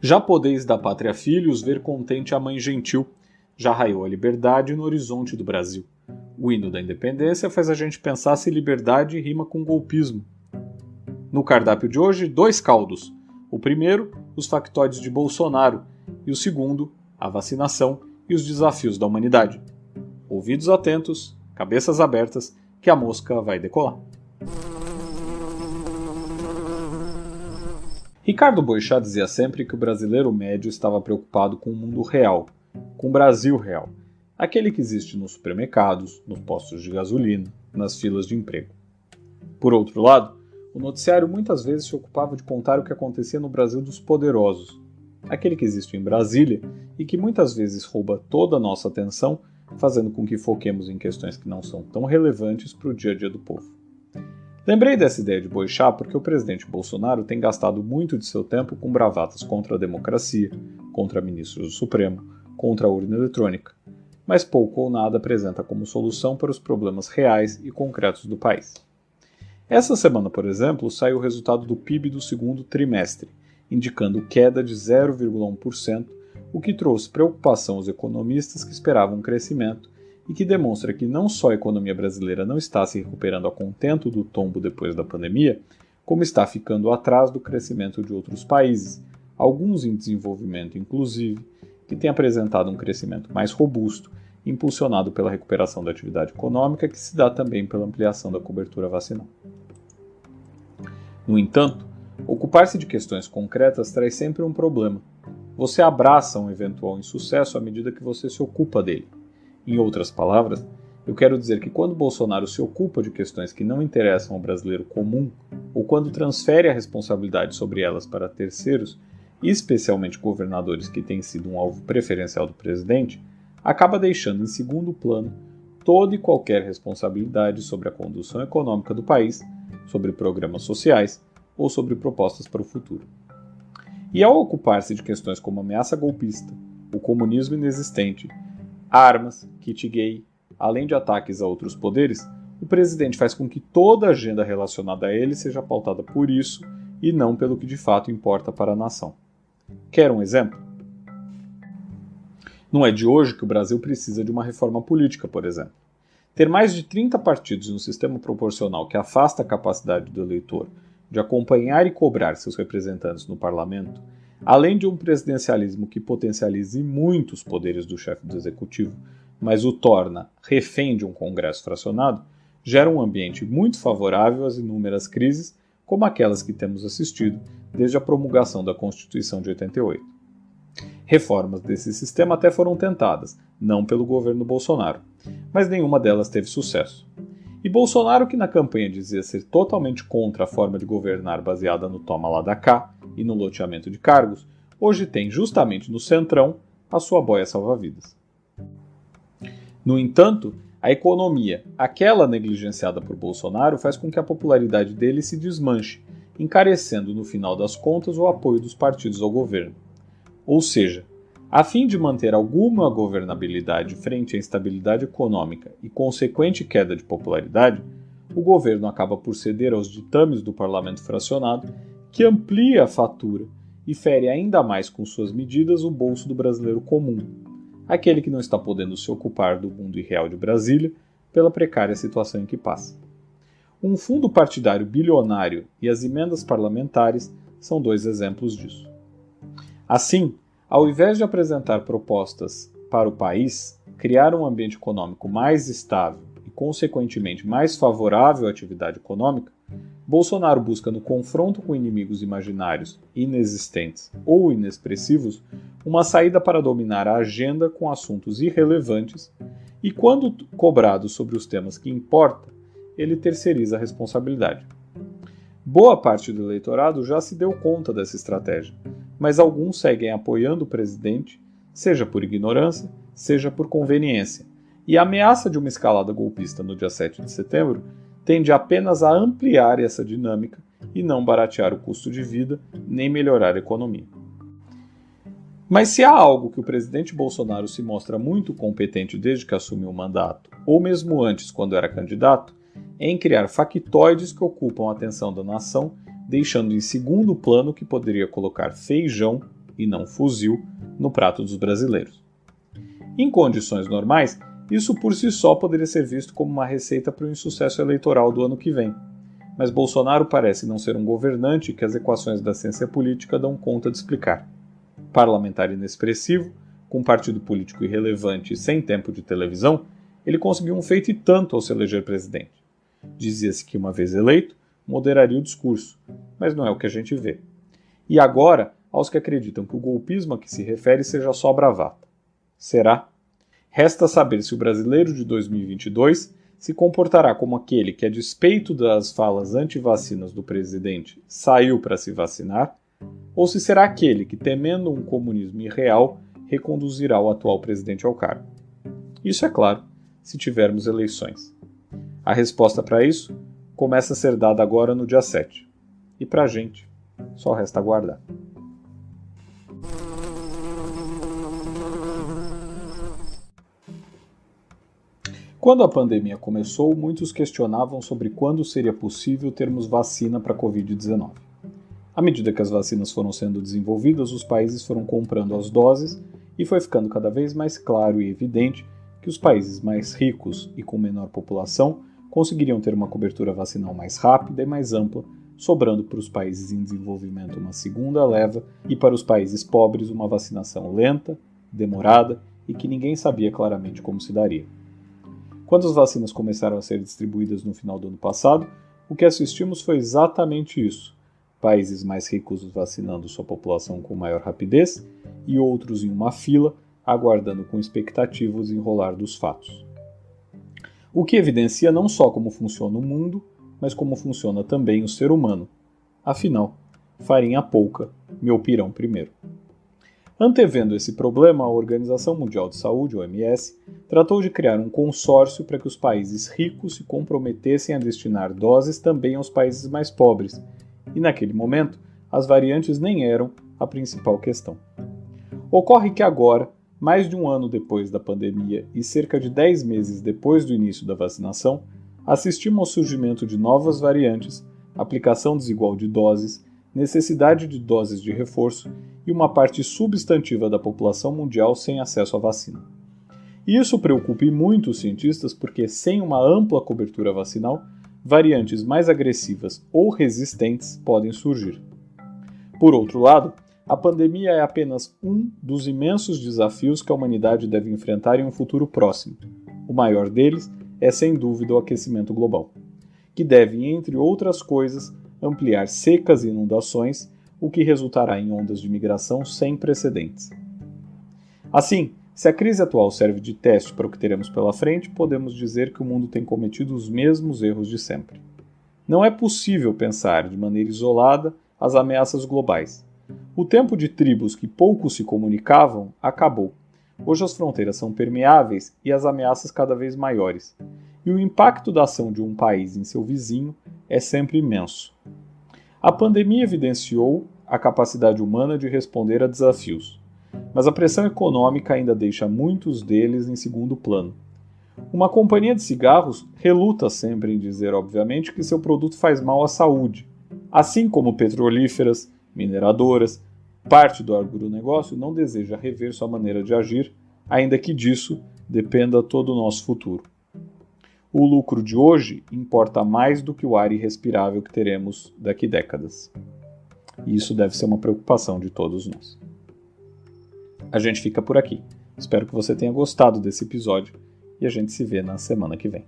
Já podeis da pátria filhos ver contente a mãe gentil, já raiou a liberdade no horizonte do Brasil. O hino da independência faz a gente pensar se liberdade rima com golpismo. No cardápio de hoje, 2 caldos. O primeiro, os factoides de Bolsonaro, e o segundo, a vacinação e os desafios da humanidade. Ouvidos atentos, cabeças abertas, que a mosca vai decolar. Ricardo Boechat dizia sempre que o brasileiro médio estava preocupado com o mundo real, com o Brasil real, aquele que existe nos supermercados, nos postos de gasolina, nas filas de emprego. Por outro lado, o noticiário muitas vezes se ocupava de contar o que acontecia no Brasil dos poderosos, aquele que existe em Brasília e que muitas vezes rouba toda a nossa atenção, fazendo com que foquemos em questões que não são tão relevantes para o dia a dia do povo. Lembrei dessa ideia de Boechat porque o presidente Bolsonaro tem gastado muito de seu tempo com bravatas contra a democracia, contra ministros do Supremo, contra a urna eletrônica, mas pouco ou nada apresenta como solução para os problemas reais e concretos do país. Essa semana, por exemplo, saiu o resultado do PIB do segundo trimestre, indicando queda de 0,1%, o que trouxe preocupação aos economistas que esperavam um crescimento e que demonstra que não só a economia brasileira não está se recuperando a contento do tombo depois da pandemia, como está ficando atrás do crescimento de outros países, alguns em desenvolvimento inclusive, que têm apresentado um crescimento mais robusto, impulsionado pela recuperação da atividade econômica, que se dá também pela ampliação da cobertura vacinal. No entanto, ocupar-se de questões concretas traz sempre um problema. Você abraça um eventual insucesso à medida que você se ocupa dele. Em outras palavras, eu quero dizer que quando Bolsonaro se ocupa de questões que não interessam ao brasileiro comum, ou quando transfere a responsabilidade sobre elas para terceiros, especialmente governadores que têm sido um alvo preferencial do presidente, acaba deixando em segundo plano toda e qualquer responsabilidade sobre a condução econômica do país, sobre programas sociais ou sobre propostas para o futuro. E ao ocupar-se de questões como ameaça golpista, o comunismo inexistente, armas, kit gay, além de ataques a outros poderes, o presidente faz com que toda a agenda relacionada a ele seja pautada por isso e não pelo que de fato importa para a nação. Quer um exemplo? Não é de hoje que o Brasil precisa de uma reforma política, por exemplo. Ter mais de 30 partidos em um sistema proporcional que afasta a capacidade do eleitor de acompanhar e cobrar seus representantes no parlamento, além de um presidencialismo que potencialize muito os poderes do chefe do executivo, mas o torna refém de um Congresso fracionado, gera um ambiente muito favorável às inúmeras crises, como aquelas que temos assistido desde a promulgação da Constituição de 88. Reformas desse sistema até foram tentadas, não pelo governo Bolsonaro, mas nenhuma delas teve sucesso. E Bolsonaro, que na campanha dizia ser totalmente contra a forma de governar baseada no toma lá da cá e no loteamento de cargos, hoje tem justamente no centrão a sua boia salva-vidas. No entanto, a economia, aquela negligenciada por Bolsonaro, faz com que a popularidade dele se desmanche, encarecendo no final das contas o apoio dos partidos ao governo. Ou seja, a fim de manter alguma governabilidade frente à instabilidade econômica e consequente queda de popularidade, o governo acaba por ceder aos ditames do parlamento fracionado, que amplia a fatura e fere ainda mais com suas medidas o bolso do brasileiro comum, aquele que não está podendo se ocupar do mundo irreal de Brasília pela precária situação em que passa. Um fundo partidário bilionário e as emendas parlamentares são 2 exemplos disso. Assim, ao invés de apresentar propostas para o país, criar um ambiente econômico mais estável e, consequentemente, mais favorável à atividade econômica, Bolsonaro busca, no confronto com inimigos imaginários, inexistentes ou inexpressivos, uma saída para dominar a agenda com assuntos irrelevantes e, quando cobrado sobre os temas que importam, ele terceiriza a responsabilidade. Boa parte do eleitorado já se deu conta dessa estratégia, mas alguns seguem apoiando o presidente, seja por ignorância, seja por conveniência, e a ameaça de uma escalada golpista no dia 7 de setembro tende apenas a ampliar essa dinâmica e não baratear o custo de vida nem melhorar a economia. Mas se há algo que o presidente Bolsonaro se mostra muito competente desde que assumiu o mandato, ou mesmo antes quando era candidato, é em criar factoides que ocupam a atenção da nação, deixando em segundo plano o que poderia colocar feijão e não fuzil, no prato dos brasileiros. Em condições normais, isso por si só poderia ser visto como uma receita para o insucesso eleitoral do ano que vem. Mas Bolsonaro parece não ser um governante que as equações da ciência política dão conta de explicar. Parlamentar inexpressivo, com um partido político irrelevante e sem tempo de televisão, ele conseguiu um feito e tanto ao se eleger presidente. Dizia-se que, uma vez eleito, moderaria o discurso, mas não é o que a gente vê. E agora, aos que acreditam que o golpismo a que se refere seja só bravata. Será? Resta saber se o brasileiro de 2022 se comportará como aquele que, a despeito das falas anti-vacinas do presidente, saiu para se vacinar, ou se será aquele que, temendo um comunismo irreal, reconduzirá o atual presidente ao cargo. Isso é claro, se tivermos eleições. A resposta para isso começa a ser dada agora no dia 7. E para a gente, só resta aguardar. Quando a pandemia começou, muitos questionavam sobre quando seria possível termos vacina para a Covid-19. À medida que as vacinas foram sendo desenvolvidas, os países foram comprando as doses e foi ficando cada vez mais claro e evidente que os países mais ricos e com menor população conseguiriam ter uma cobertura vacinal mais rápida e mais ampla, sobrando para os países em desenvolvimento uma segunda leva e para os países pobres uma vacinação lenta, demorada e que ninguém sabia claramente como se daria. Quando as vacinas começaram a ser distribuídas no final do ano passado, o que assistimos foi exatamente isso. Países mais ricos vacinando sua população com maior rapidez e outros em uma fila, aguardando com expectativa o desenrolar dos fatos. O que evidencia não só como funciona o mundo, mas como funciona também o ser humano. Afinal, farinha pouca, meu pirão primeiro. Antevendo esse problema, a Organização Mundial de Saúde, OMS, tratou de criar um consórcio para que os países ricos se comprometessem a destinar doses também aos países mais pobres, e naquele momento, as variantes nem eram a principal questão. Ocorre que agora, mais de um ano depois da pandemia e cerca de 10 meses depois do início da vacinação, assistimos ao surgimento de novas variantes, aplicação desigual de doses, necessidade de doses de reforço e uma parte substantiva da população mundial sem acesso à vacina. E isso preocupa muito os cientistas porque, sem uma ampla cobertura vacinal, variantes mais agressivas ou resistentes podem surgir. Por outro lado, a pandemia é apenas um dos imensos desafios que a humanidade deve enfrentar em um futuro próximo. O maior deles é, sem dúvida, o aquecimento global, que deve, entre outras coisas, ampliar secas e inundações, o que resultará em ondas de migração sem precedentes. Assim, se a crise atual serve de teste para o que teremos pela frente, podemos dizer que o mundo tem cometido os mesmos erros de sempre. Não é possível pensar de maneira isolada as ameaças globais. O tempo de tribos que pouco se comunicavam acabou. Hoje as fronteiras são permeáveis e as ameaças cada vez maiores. E o impacto da ação de um país em seu vizinho é sempre imenso. A pandemia evidenciou a capacidade humana de responder a desafios, mas a pressão econômica ainda deixa muitos deles em segundo plano. Uma companhia de cigarros reluta sempre em dizer, obviamente, que seu produto faz mal à saúde, assim como petrolíferas, mineradoras, parte do agronegócio não deseja rever sua maneira de agir, ainda que disso dependa todo o nosso futuro. O lucro de hoje importa mais do que o ar irrespirável que teremos daqui décadas. E isso deve ser uma preocupação de todos nós. A gente fica por aqui. Espero que você tenha gostado desse episódio e a gente se vê na semana que vem.